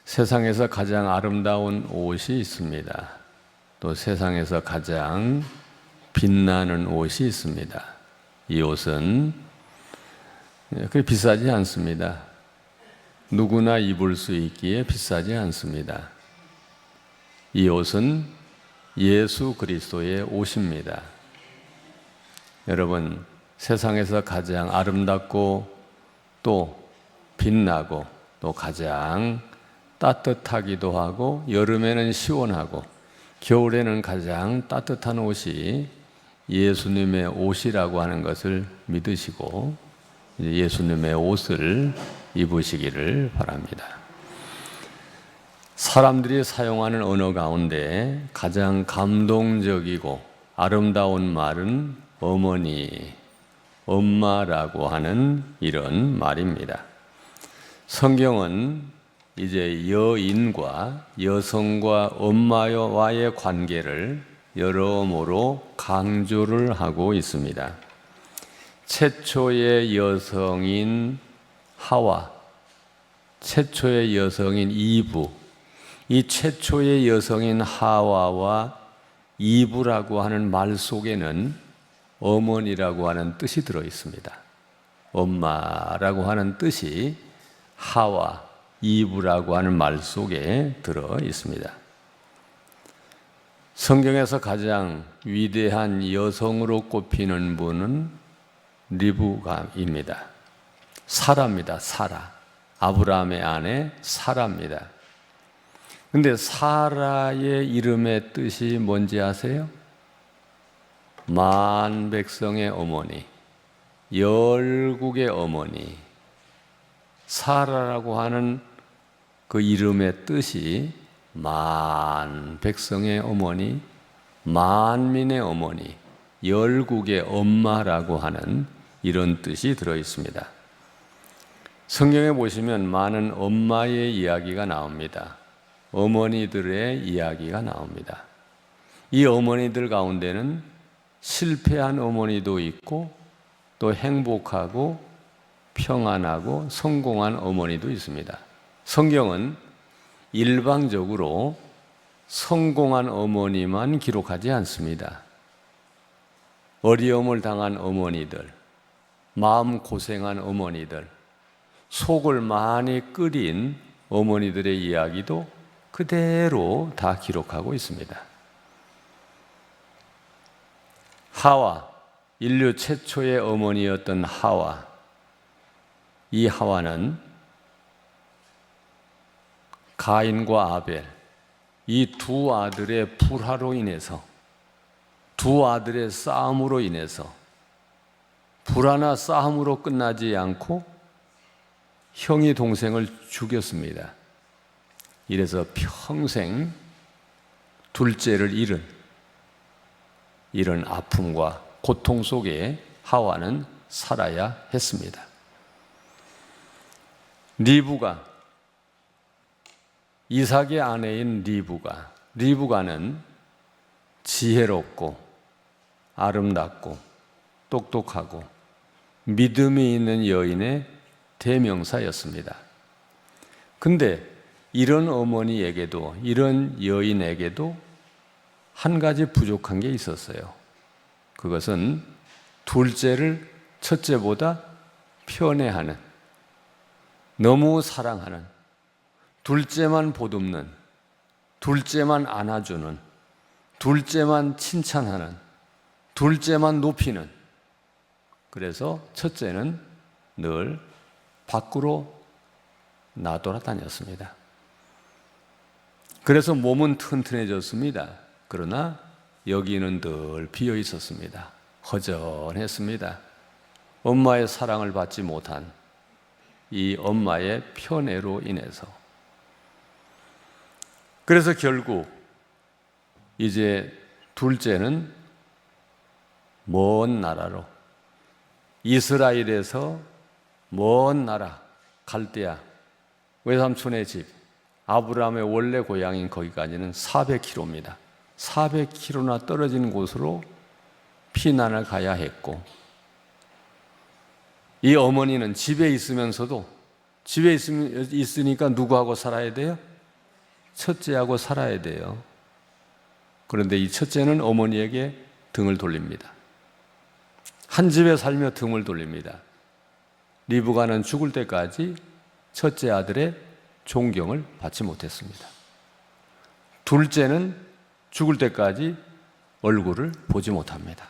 세상에서 가장 아름다운 옷이 있습니다. 또 세상에서 가장 빛나는 옷이 있습니다. 이 옷은 그렇게 비싸지 않습니다. 누구나 입을 수 있기에 비싸지 않습니다. 이 옷은 예수 그리스도의 옷입니다. 여러분, 세상에서 가장 아름답고 또 빛나고 또 가장 따뜻하기도 하고 여름에는 시원하고 겨울에는 가장 따뜻한 옷이 예수님의 옷이라고 하는 것을 믿으시고 예수님의 옷을 입으시기를 바랍니다. 사람들이 사용하는 언어 가운데 가장 감동적이고 아름다운 말은 어머니, 엄마라고 하는 이런 말입니다. 성경은 이제 여인과 여성과 엄마와의 관계를 여러모로 강조를 하고 있습니다. 최초의 여성인 하와, 최초의 여성인 이브, 이 최초의 여성인 하와와 이브라고 하는 말 속에는 어머니라고 하는 뜻이 들어 있습니다. 엄마라고 하는 뜻이 하와, 이브라고 하는 말 속에 들어 있습니다. 성경에서 가장 위대한 여성으로 꼽히는 분은 리브가입니다. 사라입니다. 사라. 아브라함의 아내 사라입니다. 근데 사라의 이름의 뜻이 뭔지 아세요? 만 백성의 어머니, 열국의 어머니. 사라라고 하는 그 이름의 뜻이 만 백성의 어머니, 만민의 어머니, 열국의 엄마라고 하는 이런 뜻이 들어 있습니다. 성경에 보시면 많은 엄마의 이야기가 나옵니다. 어머니들의 이야기가 나옵니다. 이 어머니들 가운데는 실패한 어머니도 있고 또 행복하고 평안하고 성공한 어머니도 있습니다. 성경은 일방적으로 성공한 어머니만 기록하지 않습니다. 어려움을 당한 어머니들, 마음 고생한 어머니들, 속을 많이 끓인 어머니들의 이야기도 그대로 다 기록하고 있습니다. 하와, 인류 최초의 어머니였던 하와, 이 하와는 가인과 아벨, 이 두 아들의 불화로 인해서, 두 아들의 싸움으로 인해서 불화나 싸움으로 끝나지 않고 형이 동생을 죽였습니다. 이래서 평생 둘째를 잃은 이런 아픔과 고통 속에 하와는 살아야 했습니다. 리브가, 이삭의 아내인 리브가는 지혜롭고 아름답고 똑똑하고 믿음이 있는 여인의 대명사였습니다. 근데 이런 어머니에게도, 이런 여인에게도 한 가지 부족한 게 있었어요. 그것은 둘째를 첫째보다 편애하는, 너무 사랑하는, 둘째만 보듬는, 둘째만 안아주는, 둘째만 칭찬하는, 둘째만 높이는. 그래서 첫째는 늘 밖으로 나돌아다녔습니다. 그래서 몸은 튼튼해졌습니다. 그러나 여기는 늘 비어 있었습니다. 허전했습니다. 엄마의 사랑을 받지 못한 이 엄마의 편애로 인해서. 그래서 결국 이제 둘째는 먼 나라로, 이스라엘에서 먼 나라 갈대아, 외삼촌의 집, 아브라함의 원래 고향인 거기까지는 400km입니다. 400km나 떨어진 곳으로 피난을 가야 했고, 이 어머니는 집에 있으면서도, 집에 있으니까 누구하고 살아야 돼요? 첫째하고 살아야 돼요. 그런데 이 첫째는 어머니에게 등을 돌립니다. 한 집에 살며 등을 돌립니다. 리브가는 죽을 때까지 첫째 아들의 존경을 받지 못했습니다. 둘째는 죽을 때까지 얼굴을 보지 못합니다.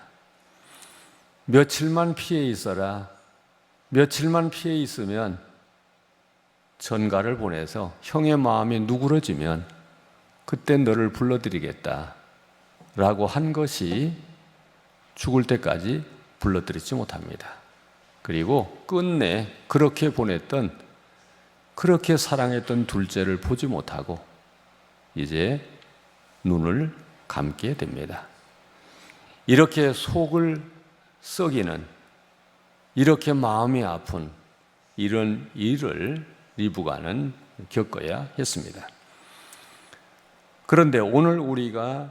며칠만 피해 있어라. 며칠만 피해 있으면 전가를 보내서 형의 마음이 누그러지면 그때 너를 불러드리겠다 라고 한 것이 죽을 때까지 불러드리지 못합니다. 그리고 끝내 그렇게 보냈던, 그렇게 사랑했던 둘째를 보지 못하고 이제 눈을 감게 됩니다. 이렇게 속을 썩이는, 이렇게 마음이 아픈 이런 일을 리브가는 겪어야 했습니다. 그런데 오늘 우리가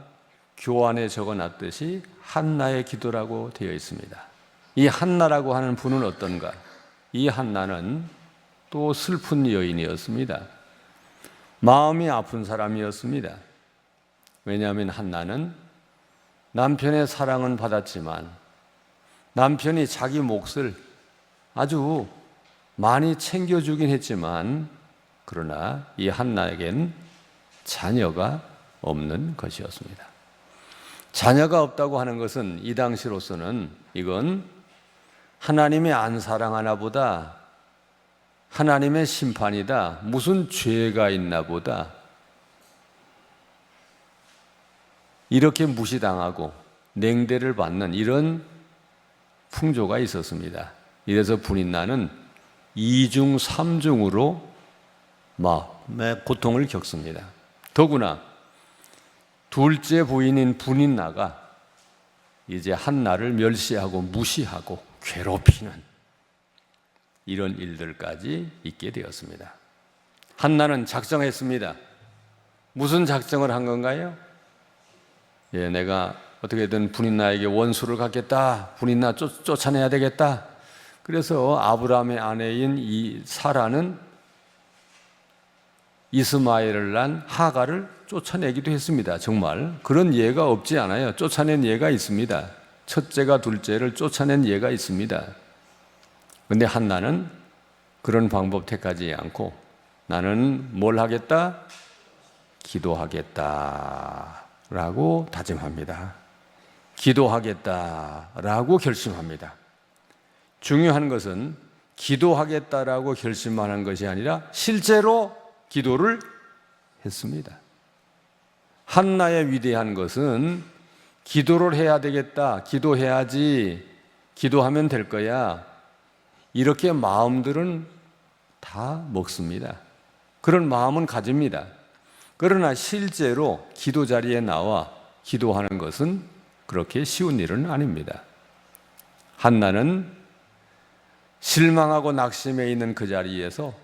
교환에 적어놨듯이 한나의 기도라고 되어 있습니다. 이 한나라고 하는 분은 어떤가? 이 한나는 또 슬픈 여인이었습니다. 마음이 아픈 사람이었습니다. 왜냐하면 한나는 남편의 사랑은 받았지만 남편이 자기 몫을 아주 많이 챙겨주긴 했지만 그러나 이 한나에겐 자녀가 없는 것이었습니다. 자녀가 없다고 하는 것은 이 당시로서는 이건 하나님이 안 사랑하나 보다, 하나님의 심판이다, 무슨 죄가 있나 보다, 이렇게 무시당하고 냉대를 받는 이런 풍조가 있었습니다. 이래서 분인나는 2중 3중으로 마음의 고통을 겪습니다. 더구나 둘째 부인인 분인나가 이제 한나를 멸시하고 무시하고 괴롭히는 이런 일들까지 있게 되었습니다. 한나는 작정했습니다. 무슨 작정을 한 건가요? 내가 어떻게든 분인나에게 원수를 갖겠다. 분인나 쫓아내야 되겠다. 그래서 아브라함의 아내인 이 사라는 이스마엘을 낳은 하가를 쫓아내기도 했습니다. 정말 그런 예가 없지 않아요. 쫓아낸 예가 있습니다. 첫째가 둘째를 쫓아낸 예가 있습니다. 그런데 한나는 그런 방법 택하지 않고 나는 뭘 하겠다? 기도하겠다라고 다짐합니다. 기도하겠다라고 결심합니다. 중요한 것은 기도하겠다라고 결심만 한 것이 아니라 실제로 기도를 했습니다. 한나의 위대한 것은 기도를 해야 되겠다, 기도해야지, 기도하면 될 거야, 이렇게 마음들은 다 먹습니다. 그런 마음은 가집니다. 그러나 실제로 기도 자리에 나와 기도하는 것은 그렇게 쉬운 일은 아닙니다. 한나는 실망하고 낙심해 있는 그 자리에서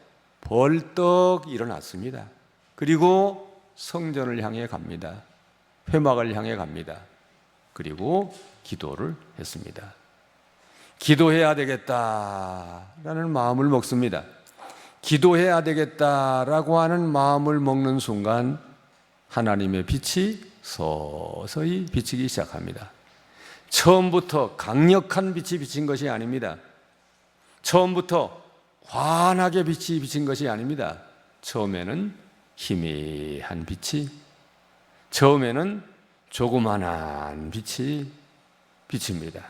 벌떡 일어났습니다. 그리고 성전을 향해 갑니다. 회막을 향해 갑니다. 그리고 기도를 했습니다. 기도해야 되겠다라는 마음을 먹습니다. 기도해야 되겠다라고 하는 마음을 먹는 순간 하나님의 빛이 서서히 비치기 시작합니다. 처음부터 강력한 빛이 비친 것이 아닙니다. 처음부터 환하게 빛이 비친 것이 아닙니다. 처음에는 희미한 빛이, 처음에는 조그만한 빛이 비칩니다.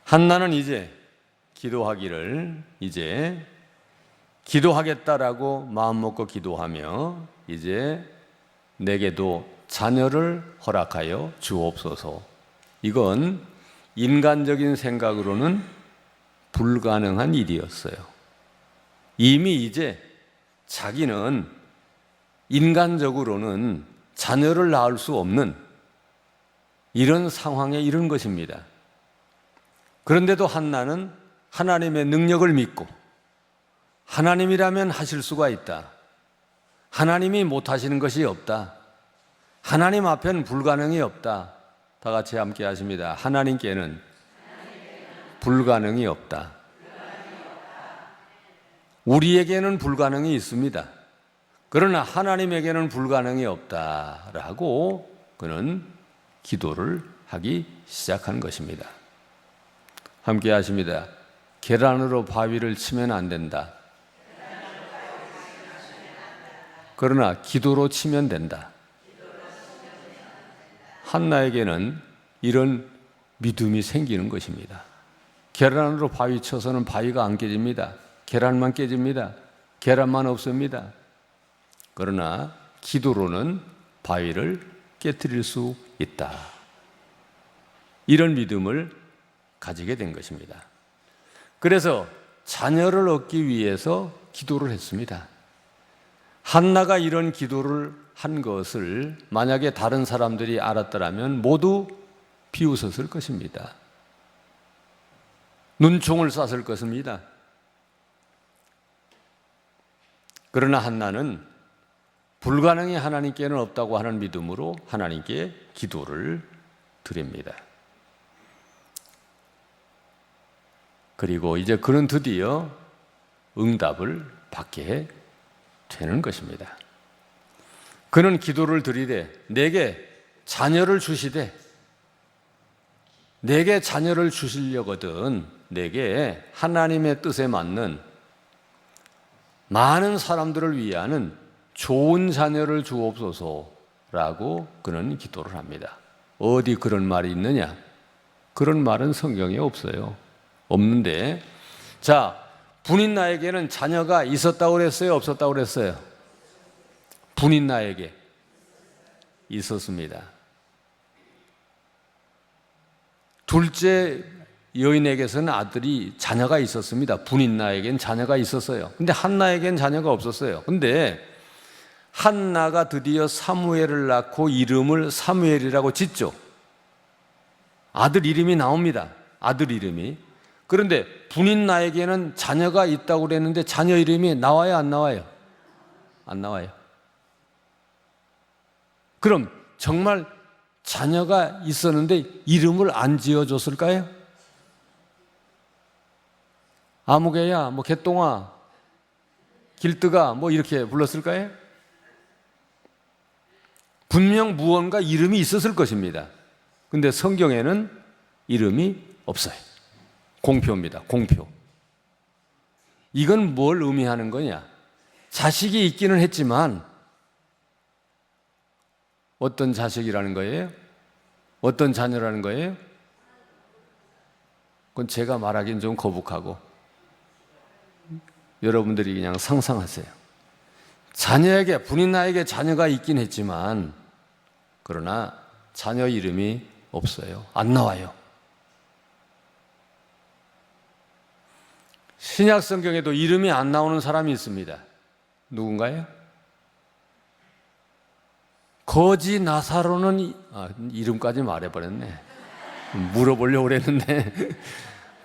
한나는 이제 기도하겠다라고 마음먹고 기도하며 이제 내게도 자녀를 허락하여 주옵소서. 이건 인간적인 생각으로는 불가능한 일이었어요. 이미 이제 자기는 인간적으로는 자녀를 낳을 수 없는 이런 상황에 이른 것입니다. 그런데도 한나는 하나님의 능력을 믿고 하나님이라면 하실 수가 있다. 하나님이 못하시는 것이 없다. 하나님 앞에는 불가능이 없다. 다 같이 함께 하십니다. 하나님께는 불가능이 없다. 우리에게는 불가능이 있습니다. 그러나 하나님에게는 불가능이 없다라고 그는 기도를 하기 시작한 것입니다. 함께 하십니다. 계란으로 바위를 치면 안 된다. 그러나 기도로 치면 된다. 한나에게는 이런 믿음이 생기는 것입니다. 계란으로 바위 쳐서는 바위가 안 깨집니다. 계란만 깨집니다. 계란만 없습니다. 그러나 기도로는 바위를 깨뜨릴 수 있다. 이런 믿음을 가지게 된 것입니다. 그래서 자녀를 얻기 위해서 기도를 했습니다. 한나가 이런 기도를 한 것을 만약에 다른 사람들이 알았더라면 모두 비웃었을 것입니다. 눈총을 쐈을 것입니다. 그러나 한나는 불가능이 하나님께는 없다고 하는 믿음으로 하나님께 기도를 드립니다. 그리고 이제 그는 드디어 응답을 받게 되는 것입니다. 그는 기도를 드리되 내게 자녀를 주시되 내게 자녀를 주시려거든 내게 하나님의 뜻에 맞는 많은 사람들을 위하는 좋은 자녀를 주옵소서라고 그는 기도를 합니다. 어디 그런 말이 있느냐? 그런 말은 성경에 없어요. 없는데, 자, 분인나에게는 자녀가 있었다고 그랬어요? 없었다고 그랬어요? 분인나에게 있었습니다. 둘째 여인에게서는 자녀가 있었습니다. 분인나에게는 자녀가 있었어요. 근데 한나에게는 자녀가 없었어요. 근데 한나가 드디어 사무엘을 낳고 이름을 사무엘이라고 짓죠. 아들 이름이 나옵니다. 아들 이름이. 그런데 분인나에게는 자녀가 있다고 그랬는데 자녀 이름이 나와요, 안 나와요? 안 나와요. 그럼 정말 자녀가 있었는데 이름을 안 지어줬을까요? 아무개야, 뭐 개똥아, 길뜨가 뭐 이렇게 불렀을까요? 분명 무언가 이름이 있었을 것입니다. 근데 성경에는 이름이 없어요. 공표입니다. 공표. 이건 뭘 의미하는 거냐? 자식이 있기는 했지만 어떤 자식이라는 거예요? 어떤 자녀라는 거예요? 그건 제가 말하기는 좀 거북하고 여러분들이 그냥 상상하세요. 자녀에게, 분인나에게 자녀가 있긴 했지만 그러나 자녀 이름이 없어요. 안 나와요. 신약 성경에도 이름이 안 나오는 사람이 있습니다. 누군가요? 거지 나사로는 이름까지 말해버렸네. 물어보려고 그랬는데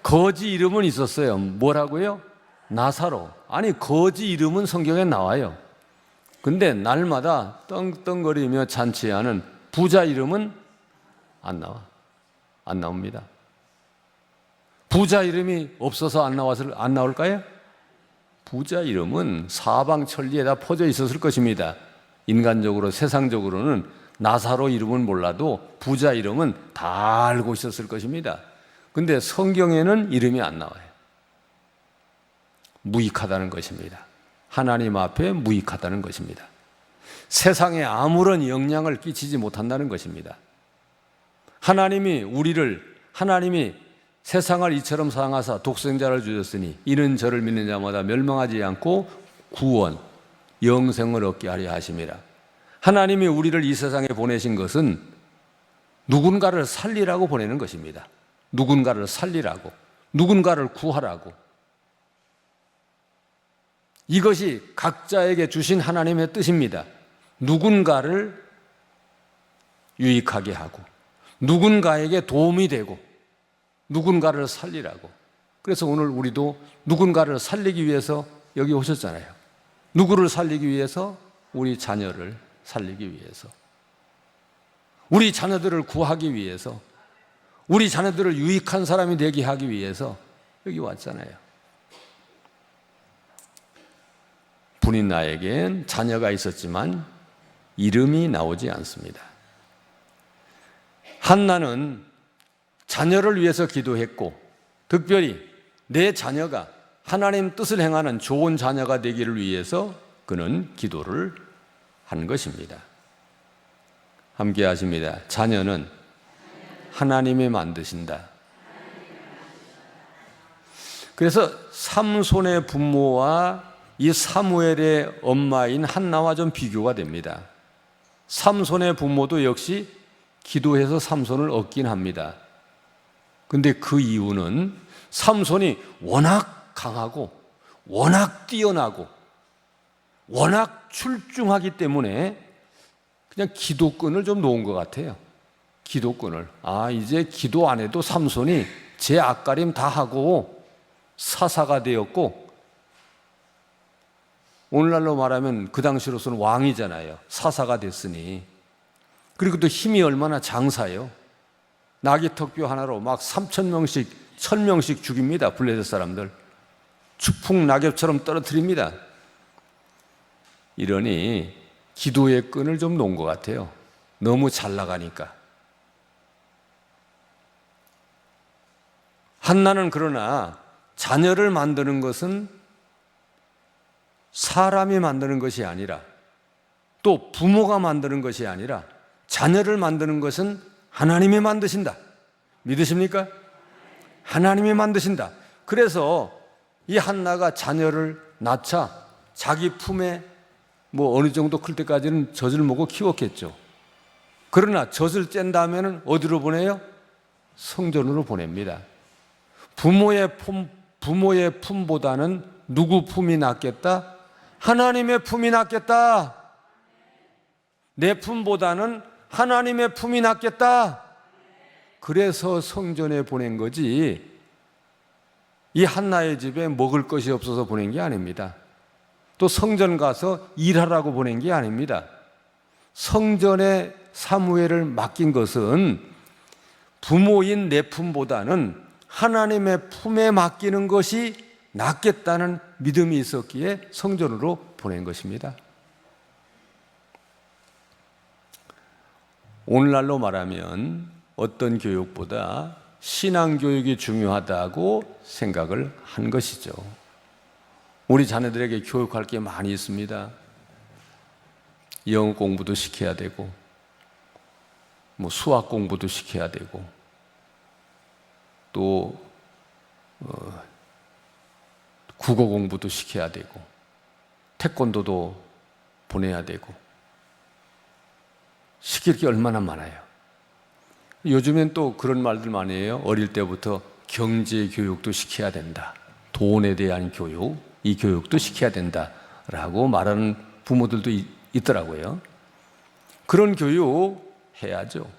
거지 이름은 있었어요. 뭐라고요? 나사로. 아니 거지 이름은 성경에 나와요. 근데 날마다 떵떵거리며 잔치하는 부자 이름은 안 나옵니다. 부자 이름이 없어서 안 나올까요? 부자 이름은 사방천리에다 퍼져 있었을 것입니다. 인간적으로, 세상적으로는 나사로 이름은 몰라도 부자 이름은 다 알고 있었을 것입니다. 근데 성경에는 이름이 안 나와요. 무익하다는 것입니다. 하나님 앞에 무익하다는 것입니다. 세상에 아무런 영향을 끼치지 못한다는 것입니다. 하나님이 세상을 이처럼 사랑하사 독생자를 주셨으니 이는 저를 믿는 자마다 멸망하지 않고 구원, 영생을 얻게 하려 하심이라. 하나님이 우리를 이 세상에 보내신 것은 누군가를 살리라고 보내는 것입니다. 누군가를 살리라고, 누군가를 구하라고. 이것이 각자에게 주신 하나님의 뜻입니다. 누군가를 유익하게 하고 누군가에게 도움이 되고 누군가를 살리라고. 그래서 오늘 우리도 누군가를 살리기 위해서 여기 오셨잖아요. 누구를 살리기 위해서? 우리 자녀를 살리기 위해서, 우리 자녀들을 구하기 위해서, 우리 자녀들을 유익한 사람이 되게 하기 위해서 여기 왔잖아요. 분인나에겐 자녀가 있었지만 이름이 나오지 않습니다. 한나는 자녀를 위해서 기도했고 특별히 내 자녀가 하나님 뜻을 행하는 좋은 자녀가 되기를 위해서 그는 기도를 한 것입니다. 함께 하십니다. 자녀는 하나님이 만드신다. 그래서 삼손의 부모와 이 사무엘의 엄마인 한나와 좀 비교가 됩니다. 삼손의 부모도 역시 기도해서 삼손을 얻긴 합니다. 근데 그 이유는 삼손이 워낙 강하고 워낙 뛰어나고 워낙 출중하기 때문에 그냥 기도끈을 좀 놓은 것 같아요. 기도끈을. 이제 기도 안 해도 삼손이 제 앞가림 다 하고 사사가 되었고, 오늘날로 말하면 그 당시로서는 왕이잖아요. 사사가 됐으니. 그리고 또 힘이 얼마나 장사예요. 나귀턱뼈 하나로 막 3,000명씩 1,000명씩 죽입니다. 블레셋 사람들 추풍 낙엽처럼 떨어뜨립니다. 이러니 기도의 끈을 좀 놓은 것 같아요. 너무 잘 나가니까. 한나는 그러나 자녀를 만드는 것은 사람이 만드는 것이 아니라, 또 부모가 만드는 것이 아니라 자녀를 만드는 것은 하나님이 만드신다. 믿으십니까? 하나님이 만드신다. 그래서 이 한나가 자녀를 낳자 자기 품에 어느 정도 클 때까지는 젖을 먹고 키웠겠죠. 그러나 젖을 짠 다음에는 어디로 보내요? 성전으로 보냅니다. 부모의 품보다는 누구 품이 낫겠다? 하나님의 품이 낫겠다. 내 품보다는 하나님의 품이 낫겠다. 그래서 성전에 보낸 거지, 이 한나의 집에 먹을 것이 없어서 보낸 게 아닙니다. 또 성전 가서 일하라고 보낸 게 아닙니다. 성전에 사무엘을 맡긴 것은 부모인 내 품보다는 하나님의 품에 맡기는 것이 낫겠다는 믿음이 있었기에 성전으로 보낸 것입니다. 오늘날로 말하면 어떤 교육보다 신앙교육이 중요하다고 생각을 한 것이죠. 우리 자녀들에게 교육할 게 많이 있습니다. 영어 공부도 시켜야 되고, 수학 공부도 시켜야 되고, 또 국어 공부도 시켜야 되고, 태권도도 보내야 되고, 시킬 게 얼마나 많아요. 요즘엔 또 그런 말들 많이 해요. 어릴 때부터 경제 교육도 시켜야 된다. 돈에 대한 교육, 이 교육도 시켜야 된다라고 말하는 부모들도 있더라고요. 그런 교육 해야죠.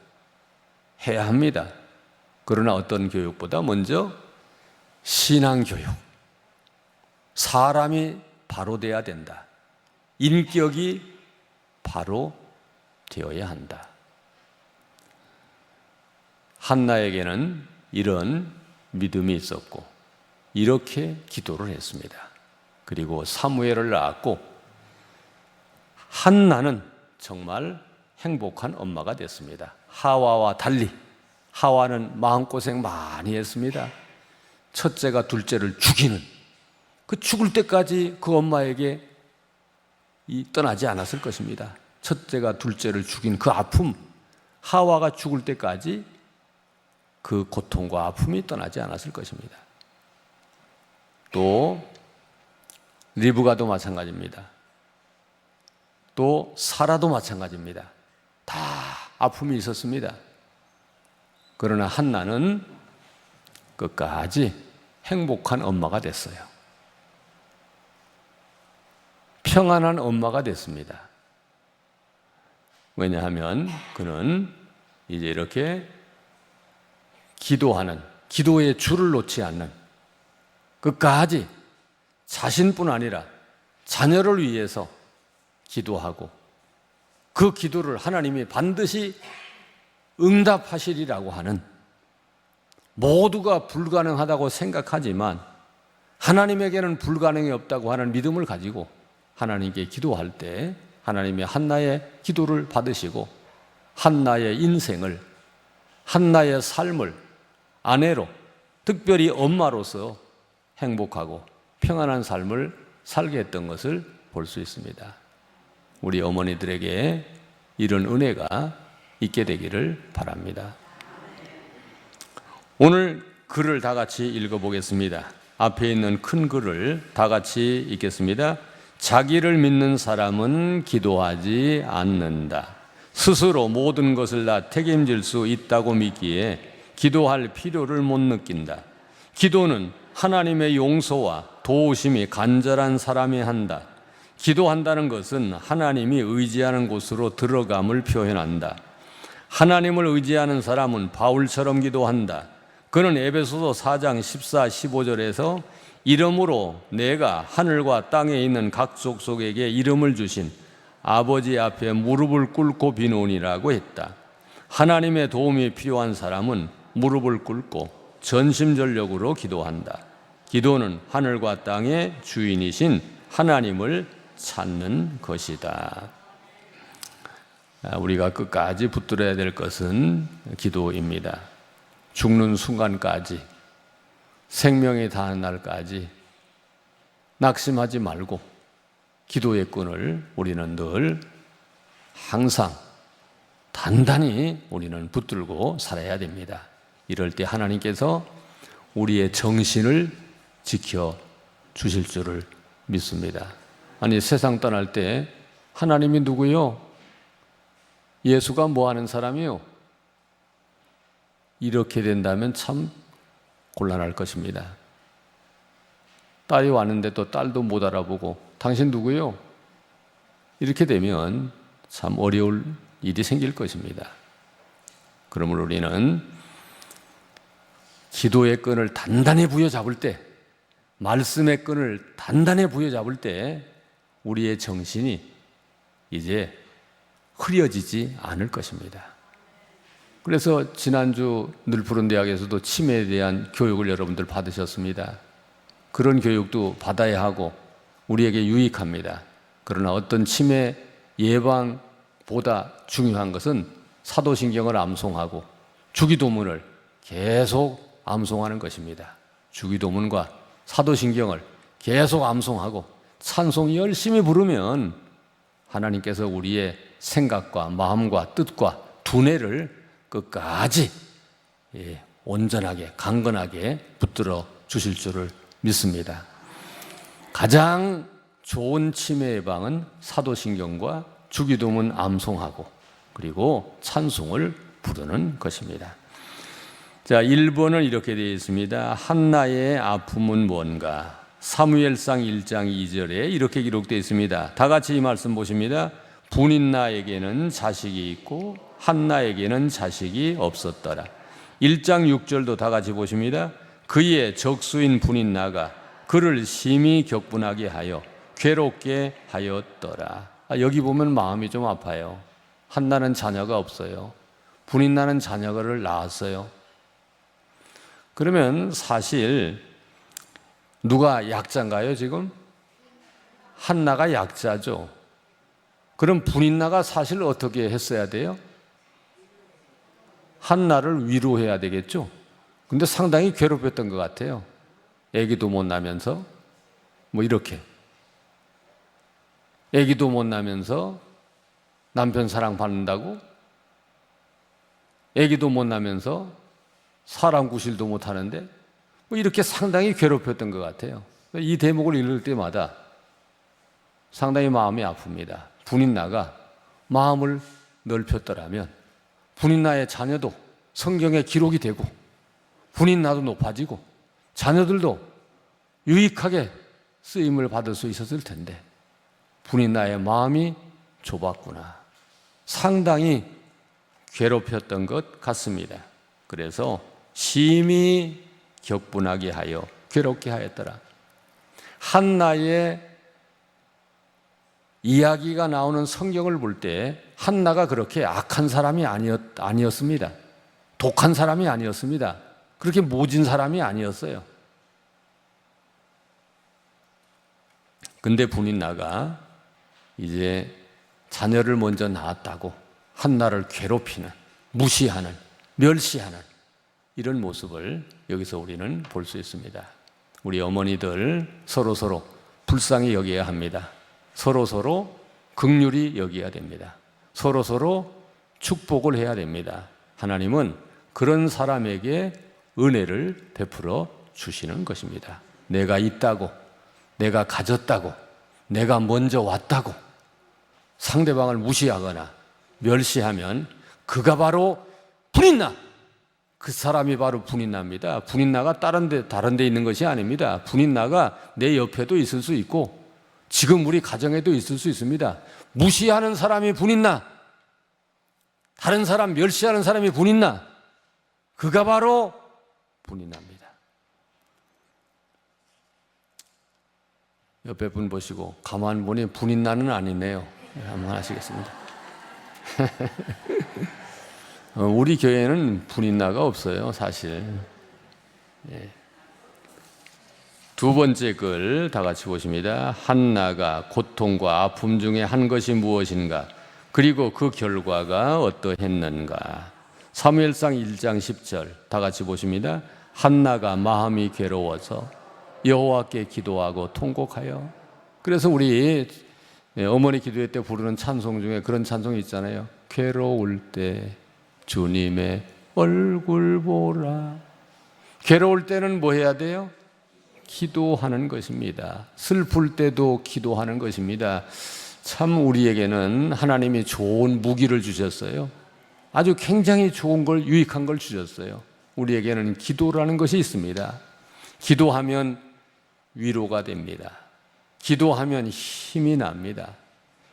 해야 합니다. 그러나 어떤 교육보다 먼저 신앙교육, 사람이 바로 돼야 된다. 인격이 바로 되어야 한다. 한나에게는 이런 믿음이 있었고 이렇게 기도를 했습니다. 그리고 사무엘을 낳았고 한나는 정말 행복한 엄마가 됐습니다. 하와와 달리 하와는 마음고생 많이 했습니다. 첫째가 둘째를 죽이는, 그 죽을 때까지 그 엄마에게 떠나지 않았을 것입니다. 첫째가 둘째를 죽인 그 아픔, 하와가 죽을 때까지 그 고통과 아픔이 떠나지 않았을 것입니다. 또 리브가도 마찬가지입니다. 또 사라도 마찬가지입니다. 다 아픔이 있었습니다. 그러나 한나는 끝까지 행복한 엄마가 됐어요. 평안한 엄마가 됐습니다. 왜냐하면 그는 이제 이렇게 기도하는, 기도의 줄을 놓지 않는, 끝까지 자신뿐 아니라 자녀를 위해서 기도하고 그 기도를 하나님이 반드시 응답하시리라고 하는, 모두가 불가능하다고 생각하지만 하나님에게는 불가능이 없다고 하는 믿음을 가지고 하나님께 기도할 때 하나님의 한나의 기도를 받으시고 한나의 인생을, 한나의 삶을 아내로, 특별히 엄마로서 행복하고 평안한 삶을 살게 했던 것을 볼 수 있습니다. 우리 어머니들에게 이런 은혜가 있게 되기를 바랍니다. 오늘 글을 다 같이 읽어보겠습니다. 앞에 있는 큰 글을 다 같이 읽겠습니다. 자기를 믿는 사람은 기도하지 않는다. 스스로 모든 것을 다 책임질 수 있다고 믿기에 기도할 필요를 못 느낀다. 기도는 하나님의 용서와 도우심이 간절한 사람이 한다. 기도한다는 것은 하나님이 의지하는 곳으로 들어감을 표현한다. 하나님을 의지하는 사람은 바울처럼 기도한다. 그는 에베소서 4장 14, 15절에서 이름으로 내가 하늘과 땅에 있는 각 족속에게 이름을 주신 아버지 앞에 무릎을 꿇고 비노니라고 했다. 하나님의 도움이 필요한 사람은 무릎을 꿇고 전심전력으로 기도한다. 기도는 하늘과 땅의 주인이신 하나님을 찾는 것이다. 우리가 끝까지 붙들어야 될 것은 기도입니다. 죽는 순간까지, 생명이 다하는 날까지 낙심하지 말고 기도의 끈을 우리는 늘 항상 단단히 우리는 붙들고 살아야 됩니다. 이럴 때 하나님께서 우리의 정신을 지켜 주실 줄을 믿습니다. 아니, 세상 떠날 때 하나님이 누구요? 예수가 뭐 하는 사람이요? 이렇게 된다면 참 곤란할 것입니다. 딸이 왔는데 또 딸도 못 알아보고 당신 누구요? 이렇게 되면 참 어려울 일이 생길 것입니다. 그러므로 우리는 기도의 끈을 단단히 부여잡을 때, 말씀의 끈을 단단히 부여잡을 때 우리의 정신이 이제 흐려지지 않을 것입니다. 그래서 지난주 늘푸른대학에서도 치매에 대한 교육을 여러분들 받으셨습니다. 그런 교육도 받아야 하고 우리에게 유익합니다. 그러나 어떤 치매 예방보다 중요한 것은 사도신경을 암송하고 주기도문을 계속 암송하는 것입니다. 주기도문과 사도신경을 계속 암송하고 찬송 열심히 부르면 하나님께서 우리의 생각과 마음과 뜻과 두뇌를 끝까지 온전하게 강건하게 붙들어 주실 줄을 믿습니다. 가장 좋은 치매 예방은 사도신경과 주기도문 암송하고 그리고 찬송을 부르는 것입니다. 자, 1번은 이렇게 되어 있습니다. 한나의 아픔은 뭔가? 사무엘상 1장 2절에 이렇게 기록되어 있습니다. 다 같이 이 말씀 보십니다. 분인나에게는 자식이 있고 한나에게는 자식이 없었더라. 1장 6절도 다 같이 보십니다. 그의 적수인 분인나가 그를 심히 격분하게 하여 괴롭게 하였더라. 여기 보면 마음이 좀 아파요. 한나는 자녀가 없어요. 분인나는 자녀를 낳았어요. 그러면 사실 누가 약자인가요, 지금? 한나가 약자죠. 그럼 분인나가 사실 어떻게 했어야 돼요? 한나를 위로해야 되겠죠. 근데 상당히 괴롭혔던 것 같아요. 애기도 못 나면서 뭐 이렇게 애기도 못 나면서 남편 사랑받는다고, 애기도 못 나면서 사람 구실도 못 하는데 뭐 이렇게 상당히 괴롭혔던 것 같아요. 이 대목을 읽을 때마다 상당히 마음이 아픕니다. 분인나가 마음을 넓혔더라면 분인나의 자녀도 성경에 기록이 되고 분인나도 높아지고 자녀들도 유익하게 쓰임을 받을 수 있었을 텐데 분인나의 마음이 좁았구나. 상당히 괴롭혔던 것 같습니다. 그래서 심히 격분하게 하여 괴롭게 하였더라. 한나의 이야기가 나오는 성경을 볼 때 한나가 그렇게 악한 사람이 아니었습니다. 독한 사람이 아니었습니다. 그렇게 모진 사람이 아니었어요. 근데 분인나가 이제 자녀를 먼저 낳았다고 한나를 괴롭히는, 무시하는, 멸시하는 이런 모습을 여기서 우리는 볼 수 있습니다. 우리 어머니들 서로서로 불쌍히 여겨야 합니다. 서로서로 긍휼히 여겨야 됩니다. 서로서로 축복을 해야 됩니다. 하나님은 그런 사람에게 은혜를 베풀어 주시는 것입니다. 내가 있다고, 내가 가졌다고, 내가 먼저 왔다고 상대방을 무시하거나 멸시하면 그가 바로 분인나, 그 사람이 바로 분인나입니다. 분인나가 다른 데 있는 것이 아닙니다. 분인나가 내 옆에도 있을 수 있고 지금 우리 가정에도 있을 수 있습니다. 무시하는 사람이 분인나, 다른 사람 멸시하는 사람이 분인나, 그가 바로 분인나입니다. 옆에 분 보시고 가만 보니 분인나는 아니네요. 한번 하시겠습니다. 우리 교회는 분인나가 없어요, 사실. 예. 두 번째 글 다 같이 보십니다. 한나가 고통과 아픔 중에 한 것이 무엇인가? 그리고 그 결과가 어떠했는가? 사무엘상 1장 10절 다 같이 보십니다. 한나가 마음이 괴로워서 여호와께 기도하고 통곡하여. 그래서 우리 어머니 기도회 때 부르는 찬송 중에 그런 찬송이 있잖아요. 괴로울 때 주님의 얼굴 보라. 괴로울 때는 뭐 해야 돼요? 기도하는 것입니다. 슬플 때도 기도하는 것입니다. 참 우리에게는 하나님이 좋은 무기를 주셨어요. 아주 굉장히 좋은 걸, 유익한 걸 주셨어요. 우리에게는 기도라는 것이 있습니다. 기도하면 위로가 됩니다. 기도하면 힘이 납니다.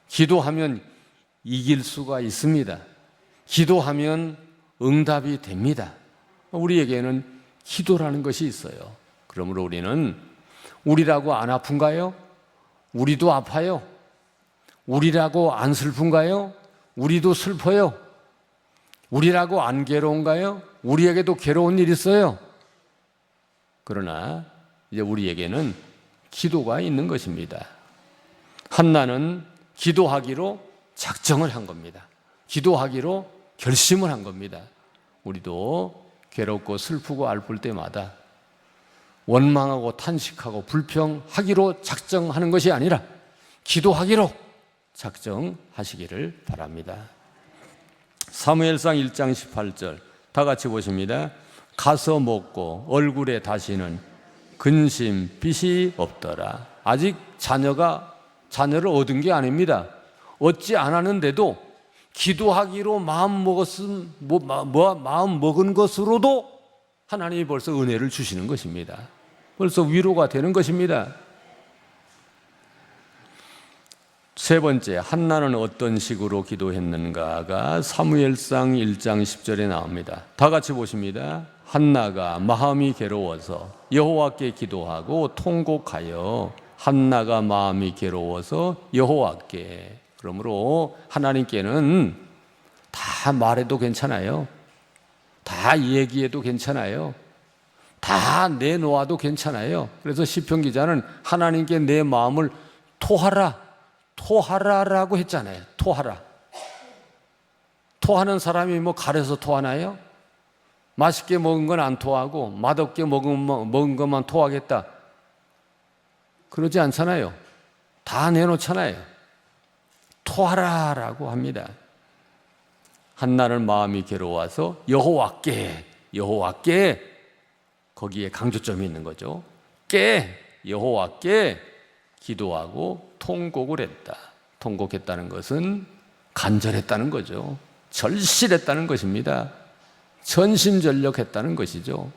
기도하면 이길 수가 있습니다. 기도하면 응답이 됩니다. 우리에게는 기도라는 것이 있어요. 그러므로 우리는 우리라고 안 아픈가요? 우리도 아파요. 우리라고 안 슬픈가요? 우리도 슬퍼요. 우리라고 안 괴로운가요? 우리에게도 괴로운 일 있어요. 그러나 이제 우리에게는 기도가 있는 것입니다. 한나는 기도하기로 작정을 한 겁니다. 기도하기로 결심을 한 겁니다. 우리도 괴롭고 슬프고 앓을 때마다 원망하고 탄식하고 불평하기로 작정하는 것이 아니라 기도하기로 작정하시기를 바랍니다. 사무엘상 1장 18절 다 같이 보십니다. 가서 먹고 얼굴에 다시는 근심 빛이 없더라. 아직 자녀를 얻은 게 아닙니다. 얻지 않았는데도 기도하기로 마음 먹은 것으로도 하나님이 벌써 은혜를 주시는 것입니다. 벌써 위로가 되는 것입니다. 세 번째, 한나는 어떤 식으로 기도했는가가 사무엘상 1장 10절에 나옵니다. 다 같이 보십니다. 한나가 마음이 괴로워서 여호와께 기도하고 통곡하여. 한나가 마음이 괴로워서 여호와께. 그러므로 하나님께는 다 말해도 괜찮아요. 다 얘기해도 괜찮아요. 다 내놓아도 괜찮아요. 그래서 시편 기자는 하나님께 내 마음을 토하라라고 했잖아요. 토하라. 토하는 사람이 뭐 가려서 토하나요? 맛있게 먹은 건 안 토하고 맛없게 먹은 것만 토하겠다. 그러지 않잖아요. 다 내놓잖아요. 토하라라고 합니다. 한나는 마음이 괴로워서 여호와께 거기에 강조점이 있는 거죠. 여호와께 기도하고 통곡을 했다. 통곡했다는 것은 간절했다는 거죠. 절실했다는 것입니다. 전심전력했다는 것이죠.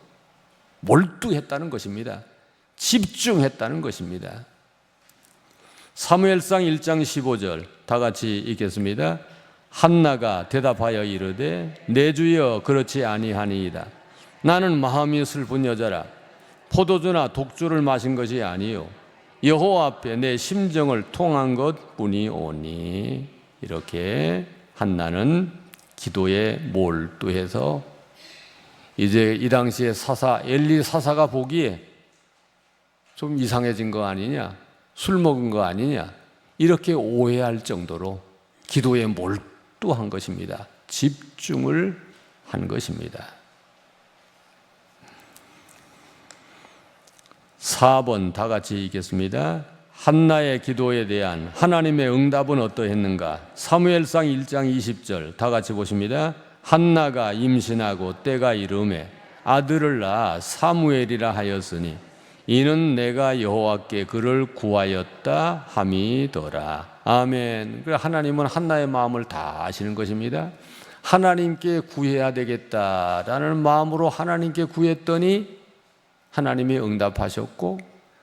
몰두했다는 것입니다. 집중했다는 것입니다. 사무엘상 1장 15절 다 같이 읽겠습니다. 한나가 대답하여 이르되 내 주여 그렇지 아니하니이다. 나는 마음이 슬픈 여자라. 포도주나 독주를 마신 것이 아니요 여호와 앞에 내 심정을 통한 것뿐이오니. 이렇게 한나는 기도에 몰두해서 이제 이 당시에 엘리 사사가 보기에 좀 이상해진 거 아니냐, 술 먹은 거 아니냐, 이렇게 오해할 정도로 기도에 몰두한 것입니다. 집중을 한 것입니다. 4번 다 같이 읽겠습니다. 한나의 기도에 대한 하나님의 응답은 어떠했는가? 사무엘상 1장 20절 다 같이 보십니다. 한나가 임신하고 때가 이르매 아들을 낳아 사무엘이라 하였으니 이는 내가 여호와께 그를 구하였다 함이더라. 아멘. 하나님은 한나의 마음을 다 아시는 것입니다. 하나님께 구해야 되겠다라는 마음으로 하나님께 구했더니 하나님이 응답하셨고,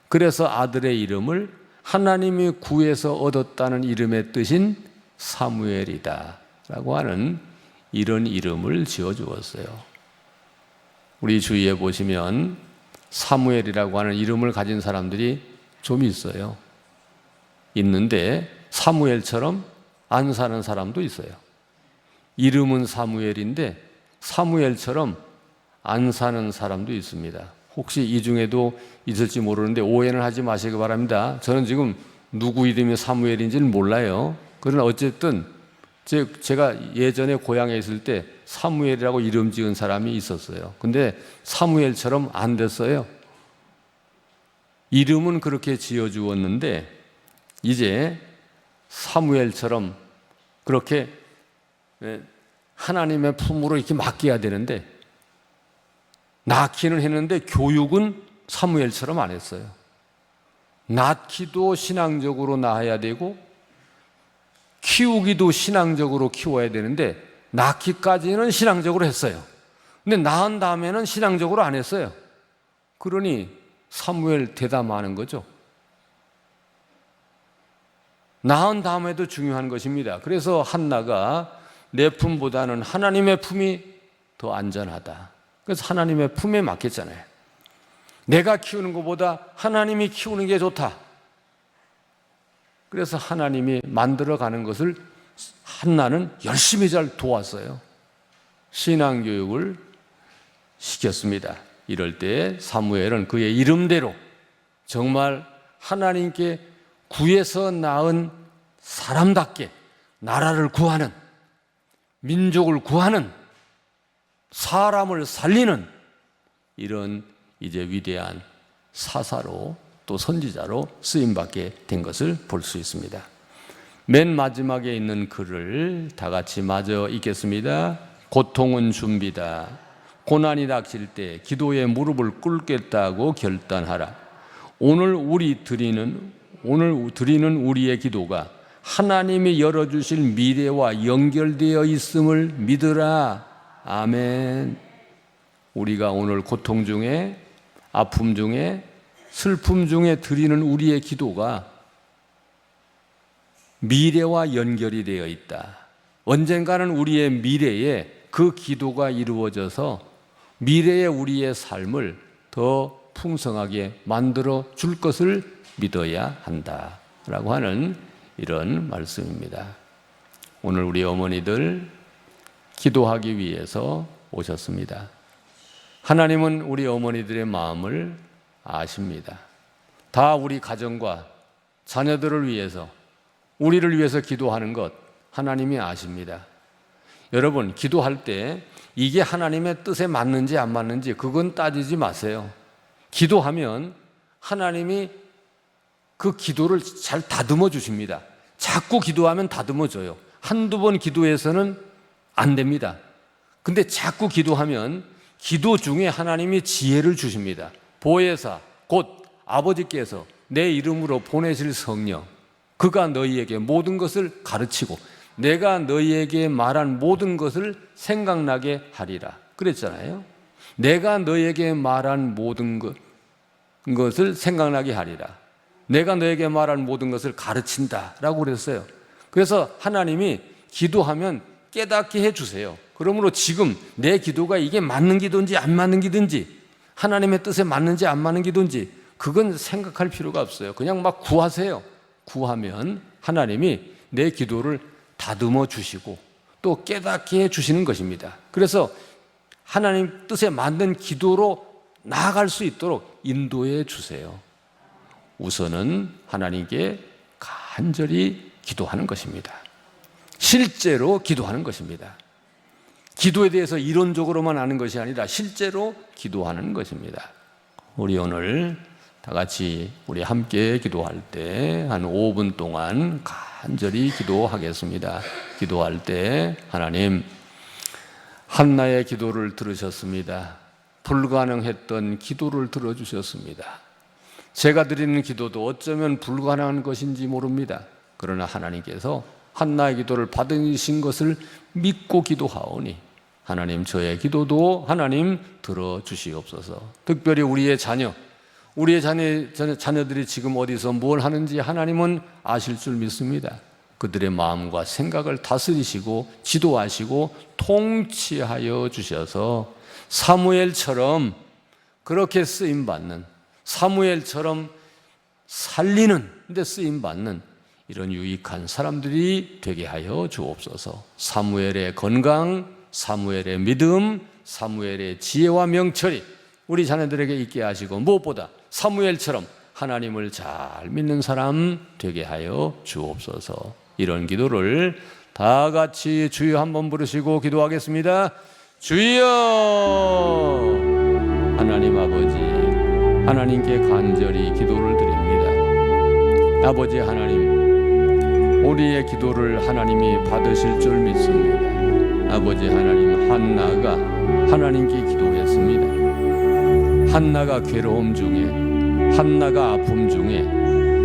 그래서 아들의 이름을 하나님이 구해서 얻었다는 이름의 뜻인 사무엘이다 라고 하는 이런 이름을 지어주었어요. 우리 주위에 보시면 사무엘이라고 하는 이름을 가진 사람들이 좀 있어요. 있는데 사무엘처럼 안 사는 사람도 있어요. 이름은 사무엘인데 사무엘처럼 안 사는 사람도 있습니다. 혹시 이 중에도 있을지 모르는데 오해는 하지 마시기 바랍니다. 저는 지금 누구 이름이 사무엘인지는 몰라요. 그러나 어쨌든 제가 예전에 고향에 있을 때 사무엘이라고 이름 지은 사람이 있었어요. 근데 사무엘처럼 안 됐어요. 이름은 그렇게 지어주었는데 이제 사무엘처럼 그렇게 하나님의 품으로 이렇게 맡겨야 되는데 낳기는 했는데 교육은 사무엘처럼 안 했어요. 낳기도 신앙적으로 낳아야 되고 키우기도 신앙적으로 키워야 되는데 낳기까지는 신앙적으로 했어요. 근데 낳은 다음에는 신앙적으로 안 했어요. 그러니 사무엘 대담하는 거죠. 낳은 다음에도 중요한 것입니다. 그래서 한나가 내 품보다는 하나님의 품이 더 안전하다. 그래서 하나님의 품에 맡겼잖아요. 내가 키우는 것보다 하나님이 키우는 게 좋다. 그래서 하나님이 만들어가는 것을 한나는 열심히 잘 도왔어요. 신앙교육을 시켰습니다. 이럴 때 사무엘은 그의 이름대로 정말 하나님께 구해서 낳은 사람답게 나라를 구하는, 민족을 구하는, 사람을 살리는 이런 이제 위대한 사사로 또 선지자로 쓰임받게 된 것을 볼 수 있습니다. 맨 마지막에 있는 글을 다 같이 마저 읽겠습니다. 고통은 준비다. 고난이 닥칠 때 기도에 무릎을 꿇겠다고 결단하라. 오늘 드리는 우리의 기도가 하나님이 열어주실 미래와 연결되어 있음을 믿으라. 아멘. 우리가 오늘 고통 중에, 아픔 중에, 슬픔 중에 드리는 우리의 기도가 미래와 연결이 되어 있다. 언젠가는 우리의 미래에 그 기도가 이루어져서 미래의 우리의 삶을 더 풍성하게 만들어 줄 것을 믿어야 한다 라고 하는 이런 말씀입니다. 오늘 우리 어머니들 기도하기 위해서 오셨습니다. 하나님은 우리 어머니들의 마음을 아십니다. 다 우리 가정과 자녀들을 위해서, 우리를 위해서 기도하는 것 하나님이 아십니다. 여러분, 기도할 때 이게 하나님의 뜻에 맞는지 안 맞는지 그건 따지지 마세요. 기도하면 하나님이 그 기도를 잘 다듬어 주십니다. 자꾸 기도하면 다듬어져요. 한두 번 기도해서는 안 됩니다. 근데 자꾸 기도하면 기도 중에 하나님이 지혜를 주십니다. 보혜사, 곧 아버지께서 내 이름으로 보내실 성령, 그가 너희에게 모든 것을 가르치고 내가 너희에게 말한 모든 것을 생각나게 하리라 그랬잖아요. 내가 너희에게 말한 모든 것을 생각나게 하리라. 내가 너에게 말한 모든 것을 가르친다 라고 그랬어요. 그래서 하나님이 기도하면 깨닫게 해주세요. 그러므로 지금 내 기도가 이게 맞는 기도인지 안 맞는 기도인지, 하나님의 뜻에 맞는지 안 맞는 기도인지 그건 생각할 필요가 없어요. 그냥 막 구하세요. 구하면 하나님이 내 기도를 다듬어 주시고 또 깨닫게 해주시는 것입니다. 그래서 하나님 뜻에 맞는 기도로 나아갈 수 있도록 인도해 주세요. 우선은 하나님께 간절히 기도하는 것입니다. 실제로 기도하는 것입니다. 기도에 대해서 이론적으로만 아는 것이 아니라 실제로 기도하는 것입니다. 우리 오늘 다 같이 우리 함께 기도할 때 한 5분 동안 간절히 기도하겠습니다. 기도할 때 하나님, 한나의 기도를 들으셨습니다. 불가능했던 기도를 들어주셨습니다. 제가 드리는 기도도 어쩌면 불가능한 것인지 모릅니다. 그러나 하나님께서 한나의 기도를 받으신 것을 믿고 기도하오니 하나님, 저의 기도도 하나님 들어주시옵소서. 특별히 우리의 자녀들이 지금 어디서 뭘 하는지 하나님은 아실 줄 믿습니다. 그들의 마음과 생각을 다스리시고 지도하시고 통치하여 주셔서 사무엘처럼 그렇게 쓰임받는, 사무엘처럼 살리는 데 쓰임받는 이런 유익한 사람들이 되게 하여 주옵소서. 사무엘의 건강, 사무엘의 믿음, 사무엘의 지혜와 명철이 우리 자녀들에게 있게 하시고, 무엇보다 사무엘처럼 하나님을 잘 믿는 사람 되게 하여 주옵소서. 이런 기도를 다 같이 주여 한번 부르시고 기도하겠습니다. 주여! 하나님 아버지, 하나님께 간절히 기도를 드립니다. 아버지 하나님, 우리의 기도를 하나님이 받으실 줄 믿습니다. 아버지 하나님, 한나가 하나님께 기도했습니다. 한나가 괴로움 중에, 한나가 아픔 중에,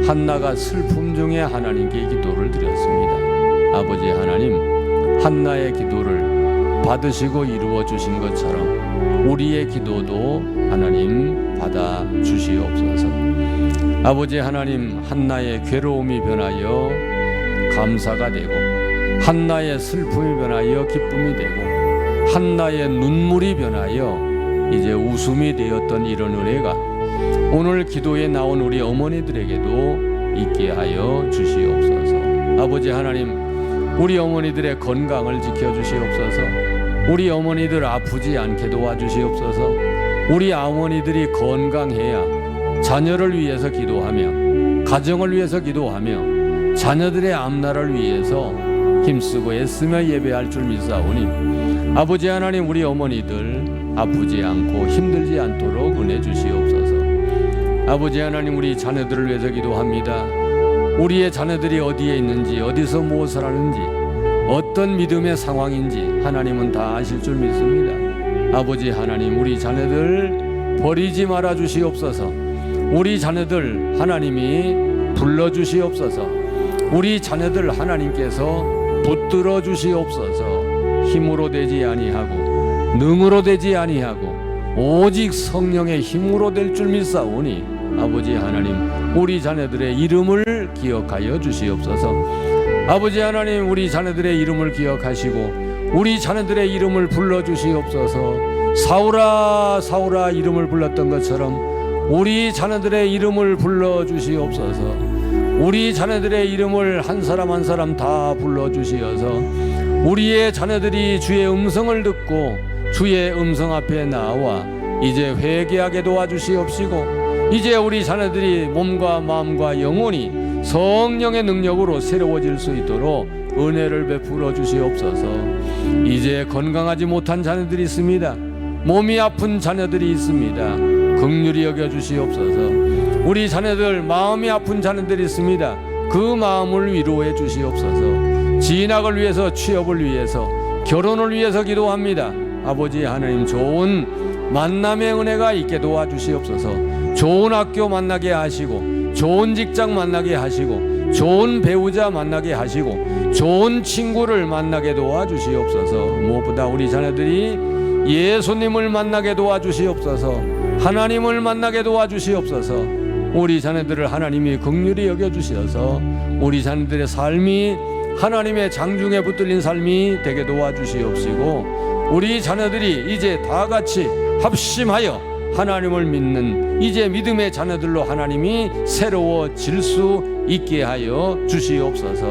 한나가 슬픔 중에 하나님께 기도를 드렸습니다. 아버지 하나님, 한나의 기도를 받으시고 이루어 주신 것처럼 우리의 기도도 하나님 받아 주시옵소서. 아버지 하나님, 한나의 괴로움이 변하여 감사가 되고, 한나의 슬픔이 변하여 기쁨이 되고, 한나의 눈물이 변하여 이제 웃음이 되었던 이런 은혜가 오늘 기도에 나온 우리 어머니들에게도 있게 하여 주시옵소서. 아버지 하나님, 우리 어머니들의 건강을 지켜주시옵소서. 우리 어머니들 아프지 않게 도와주시옵소서. 우리 어머니들이 건강해야 자녀를 위해서 기도하며, 가정을 위해서 기도하며, 자녀들의 앞날을 위해서 힘쓰고 애쓰며 예배할 줄 믿사오니 아버지 하나님, 우리 어머니들 아프지 않고 힘들지 않도록 은혜 주시옵소서. 아버지 하나님, 우리 자녀들을 위해서 기도합니다. 우리의 자녀들이 어디에 있는지, 어디서 무엇을 하는지, 어떤 믿음의 상황인지 하나님은 다 아실 줄 믿습니다. 아버지 하나님, 우리 자녀들 버리지 말아 주시옵소서. 우리 자녀들 하나님이 불러주시옵소서. 우리 자녀들 하나님께서 붙들어 주시옵소서. 힘으로 되지 아니하고 능으로 되지 아니하고 오직 성령의 힘으로 될 줄 믿사오니 아버지 하나님, 우리 자녀들의 이름을 기억하여 주시옵소서. 아버지 하나님, 우리 자녀들의 이름을 기억하시고 우리 자녀들의 이름을 불러주시옵소서. 사울아 사울아 이름을 불렀던 것처럼 우리 자녀들의 이름을 불러주시옵소서. 우리 자녀들의 이름을 한 사람 한 사람 다 불러주시어서 우리의 자녀들이 주의 음성을 듣고 주의 음성 앞에 나와 이제 회개하게 도와주시옵시고, 이제 우리 자녀들이 몸과 마음과 영혼이 성령의 능력으로 새로워질 수 있도록 은혜를 베풀어 주시옵소서. 이제 건강하지 못한 자녀들이 있습니다. 몸이 아픈 자녀들이 있습니다. 긍휼히 여겨 주시옵소서. 우리 자녀들 마음이 아픈 자녀들이 있습니다. 그 마음을 위로해 주시옵소서. 진학을 위해서, 취업을 위해서, 결혼을 위해서 기도합니다. 아버지 하나님, 좋은 만남의 은혜가 있게 도와주시옵소서. 좋은 학교 만나게 하시고, 좋은 직장 만나게 하시고, 좋은 배우자 만나게 하시고, 좋은 친구를 만나게 도와주시옵소서. 무엇보다 우리 자녀들이 예수님을 만나게 도와주시옵소서. 하나님을 만나게 도와주시옵소서. 우리 자녀들을 하나님이 긍휼히 여겨주셔서 우리 자녀들의 삶이 하나님의 장중에 붙들린 삶이 되게 도와주시옵시고, 우리 자녀들이 이제 다 같이 합심하여 하나님을 믿는 이제 믿음의 자녀들로 하나님이 새로워질 수 있게 하여 주시옵소서.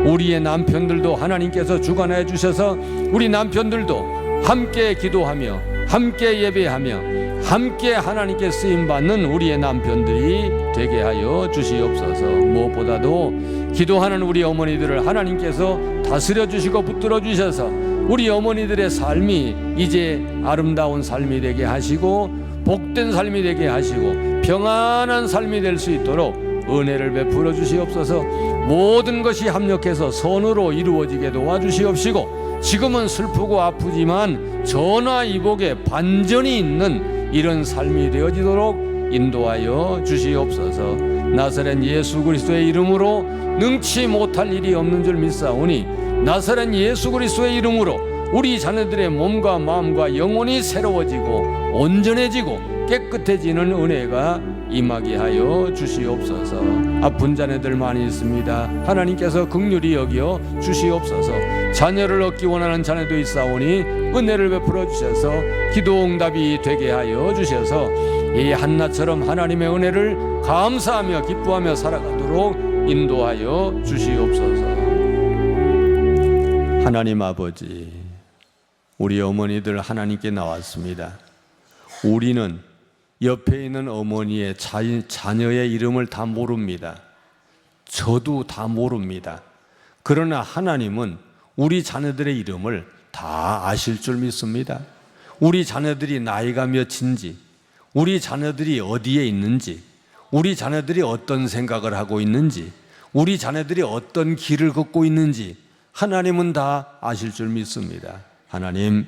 우리의 남편들도 하나님께서 주관해 주셔서 우리 남편들도 함께 기도하며 함께 예배하며 함께 하나님께 쓰임받는 우리의 남편들이 되게 하여 주시옵소서. 무엇보다도 기도하는 우리 어머니들을 하나님께서 다스려 주시고 붙들어 주셔서 우리 어머니들의 삶이 이제 아름다운 삶이 되게 하시고 복된 삶이 되게 하시고 평안한 삶이 될 수 있도록 은혜를 베풀어 주시옵소서. 모든 것이 합력해서 선으로 이루어지게 도와주시옵시고 지금은 슬프고 아프지만 전화위복에 반전이 있는 이런 삶이 되어지도록 인도하여 주시옵소서. 나사렛 예수 그리스도의 이름으로 능치 못할 일이 없는 줄 믿사오니 나사렛 예수 그리스도의 이름으로 우리 자녀들의 몸과 마음과 영혼이 새로워지고 온전해지고 깨끗해지는 은혜가 임하게 하여 주시옵소서. 아픈 자녀들 많이 있습니다. 하나님께서 긍휼히 여겨 주시옵소서. 자녀를 얻기 원하는 자녀도 있사오니 은혜를 베풀어 주셔서 기도 응답이 되게 하여 주셔서 이 한나처럼 하나님의 은혜를 감사하며 기뻐하며 살아가도록 인도하여 주시옵소서. 하나님 아버지, 우리 어머니들 하나님께 나왔습니다. 우리는 옆에 있는 어머니의 자녀의 이름을 다 모릅니다. 저도 다 모릅니다. 그러나 하나님은 우리 자녀들의 이름을 다 아실 줄 믿습니다. 우리 자녀들이 나이가 몇인지, 우리 자녀들이 어디에 있는지, 우리 자녀들이 어떤 생각을 하고 있는지, 우리 자녀들이 어떤 길을 걷고 있는지 하나님은 다 아실 줄 믿습니다. 하나님,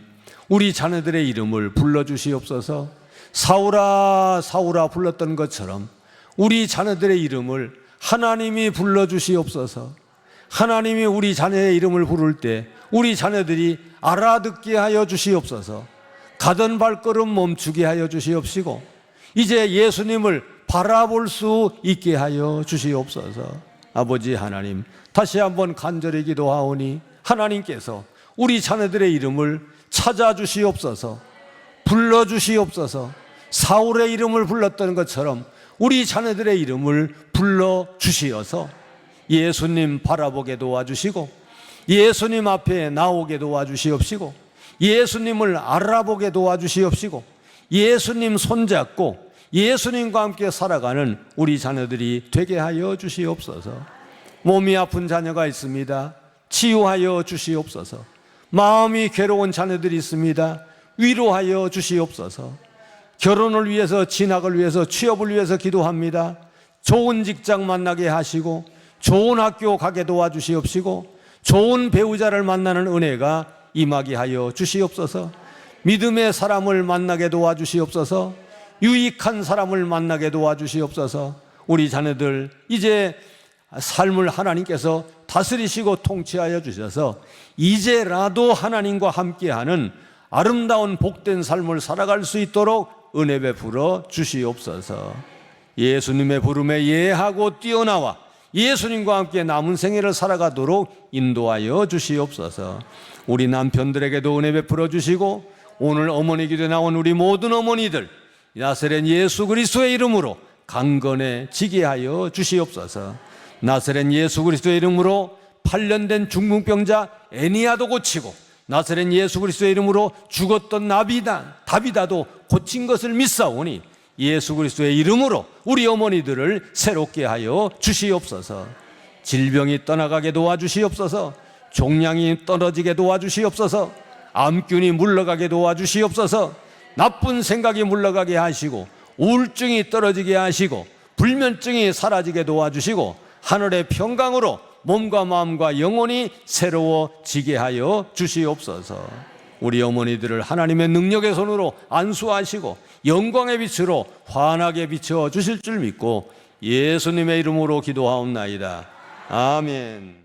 우리 자녀들의 이름을 불러주시옵소서. 사울아 사울아 불렀던 것처럼 우리 자녀들의 이름을 하나님이 불러주시옵소서. 하나님이 우리 자녀의 이름을 부를 때 우리 자녀들이 알아듣게 하여 주시옵소서. 가던 발걸음 멈추게 하여 주시옵시고 이제 예수님을 바라볼 수 있게 하여 주시옵소서. 아버지 하나님, 다시 한번 간절히 기도하오니 하나님께서 우리 자녀들의 이름을 찾아주시옵소서. 불러주시옵소서. 사울의 이름을 불렀던 것처럼 우리 자녀들의 이름을 불러주시어서 예수님 바라보게 도와주시고 예수님 앞에 나오게 도와주시옵시고 예수님을 알아보게 도와주시옵시고 예수님 손잡고 예수님과 함께 살아가는 우리 자녀들이 되게 하여 주시옵소서. 몸이 아픈 자녀가 있습니다. 치유하여 주시옵소서. 마음이 괴로운 자녀들이 있습니다. 위로하여 주시옵소서. 결혼을 위해서, 진학을 위해서, 취업을 위해서 기도합니다. 좋은 직장 만나게 하시고 좋은 학교 가게 도와주시옵시고 좋은 배우자를 만나는 은혜가 임하게 하여 주시옵소서. 믿음의 사람을 만나게 도와주시옵소서. 유익한 사람을 만나게 도와주시옵소서. 우리 자녀들 이제 삶을 하나님께서 다스리시고 통치하여 주셔서 이제라도 하나님과 함께하는 아름다운 복된 삶을 살아갈 수 있도록 은혜 베풀어 주시옵소서. 예수님의 부름에 예하고 뛰어나와 예수님과 함께 남은 생애를 살아가도록 인도하여 주시옵소서. 우리 남편들에게도 은혜 베풀어 주시고 오늘 어머니 기도에 나온 우리 모든 어머니들 나사렛 예수 그리스도의 이름으로 강건해지게 하여 주시옵소서. 나사렛 예수 그리스도의 이름으로 8년 된 중풍병자 애니아도 고치고 나사렛 예수 그리스도의 이름으로 죽었던 다비다도 고친 것을 믿사오니 예수 그리스도의 이름으로 우리 어머니들을 새롭게 하여 주시옵소서. 질병이 떠나가게 도와주시옵소서. 종양이 떨어지게 도와주시옵소서. 암균이 물러가게 도와주시옵소서. 나쁜 생각이 물러가게 하시고 우울증이 떨어지게 하시고 불면증이 사라지게 도와주시고 하늘의 평강으로 몸과 마음과 영혼이 새로워지게 하여 주시옵소서. 우리 어머니들을 하나님의 능력의 손으로 안수하시고 영광의 빛으로 환하게 비춰 주실 줄 믿고 예수님의 이름으로 기도하옵나이다. 아멘.